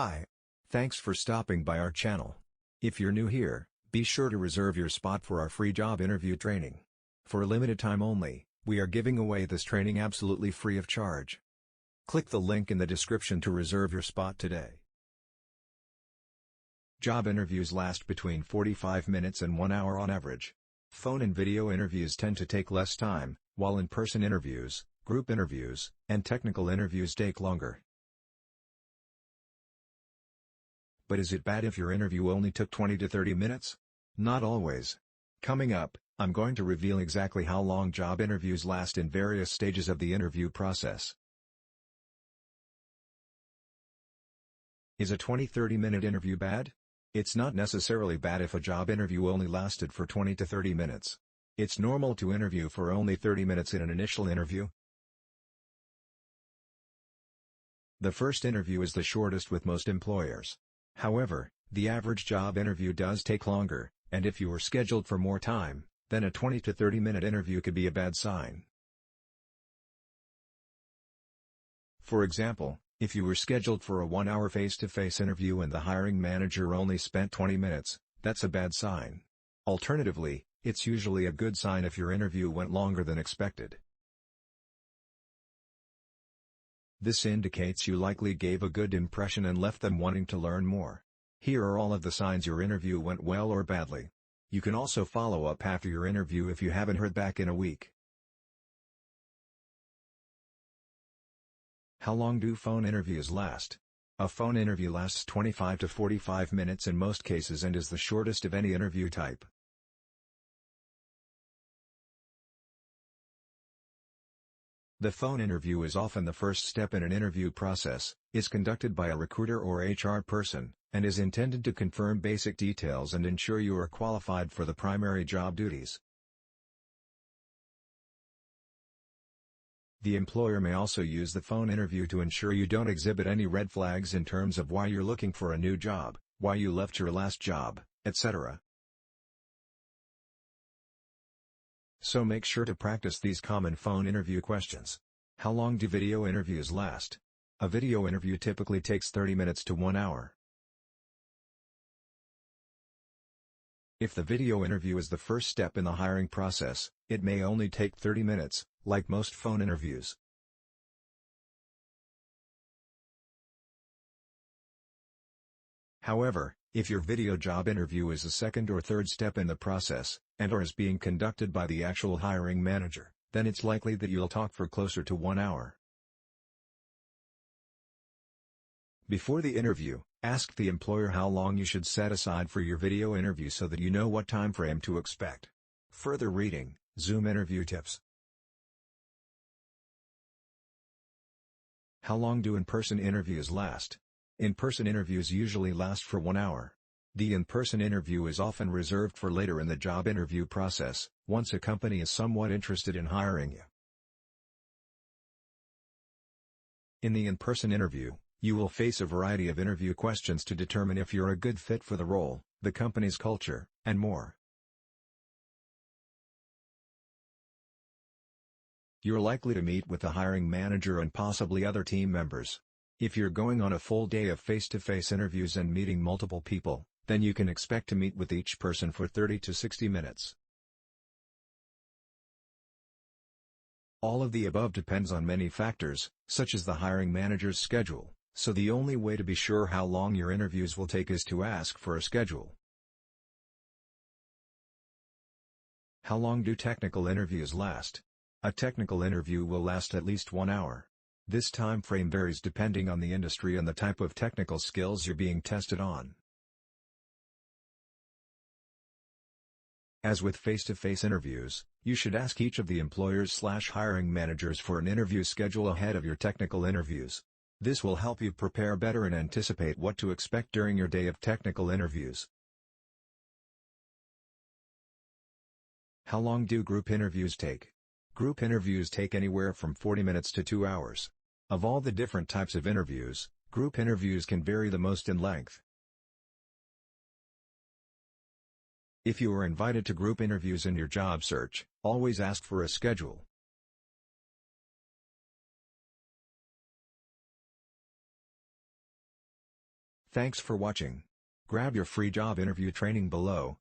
Hi. Thanks for stopping by our channel. If you're new here, be sure to reserve your spot for our free job interview training. For a limited time only, we are giving away this training absolutely free of charge. Click the link in the description to reserve your spot today. Job interviews last between 45 minutes and 1 hour on average. Phone and video interviews tend to take less time, while in-person interviews, group interviews, and technical interviews take longer. But is it bad if your interview only took 20 to 30 minutes? Not always. Coming up, I'm going to reveal exactly how long job interviews last in various stages of the interview process. Is a 20-30 minute interview bad? It's not necessarily bad if a job interview only lasted for 20 to 30 minutes. It's normal to interview for only 30 minutes in an initial interview. The first interview is the shortest with most employers. However, the average job interview does take longer, and if you are scheduled for more time, then a 20 to 30 minute interview could be a bad sign. For example, if you were scheduled for a 1-hour face-to-face interview and the hiring manager only spent 20 minutes, that's a bad sign. Alternatively, it's usually a good sign if your interview went longer than expected. This indicates you likely gave a good impression and left them wanting to learn more. Here are all of the signs your interview went well or badly. You can also follow up after your interview if you haven't heard back in a week. How long do phone interviews last? A phone interview lasts 25 to 45 minutes in most cases and is the shortest of any interview type. The phone interview is often the first step in an interview process, is conducted by a recruiter or HR person, and is intended to confirm basic details and ensure you are qualified for the primary job duties. The employer may also use the phone interview to ensure you don't exhibit any red flags in terms of why you're looking for a new job, why you left your last job, etc. So make sure to practice these common phone interview questions. How long do video interviews last? A video interview typically takes 30 minutes to 1 hour. If the video interview is the first step in the hiring process, it may only take 30 minutes, like most phone interviews. However, if your video job interview is a second or third step in the process, and/or is being conducted by the actual hiring manager, then it's likely that you'll talk for closer to 1 hour. Before the interview, ask the employer how long you should set aside for your video interview so that you know what time frame to expect. Further reading, Zoom interview tips. How long do in-person interviews last? In-person interviews usually last for 1 hour. The in-person interview is often reserved for later in the job interview process, once a company is somewhat interested in hiring you. In the in-person interview, you will face a variety of interview questions to determine if you're a good fit for the role, the company's culture, and more. You're likely to meet with the hiring manager and possibly other team members. If you're going on a full day of face-to-face interviews and meeting multiple people, then you can expect to meet with each person for 30 to 60 minutes. All of the above depends on many factors, such as the hiring manager's schedule, so the only way to be sure how long your interviews will take is to ask for a schedule. How long do technical interviews last? A technical interview will last at least 1 hour. This time frame varies depending on the industry and the type of technical skills you're being tested on. As with face-to-face interviews, you should ask each of the employers/hiring managers for an interview schedule ahead of your technical interviews. This will help you prepare better and anticipate what to expect during your day of technical interviews. How long do group interviews take? Group interviews take anywhere from 40 minutes to 2 hours. Of all the different types of interviews, group interviews can vary the most in length. If you are invited to group interviews in your job search, always ask for a schedule. Thanks for watching. Grab your free job interview training below,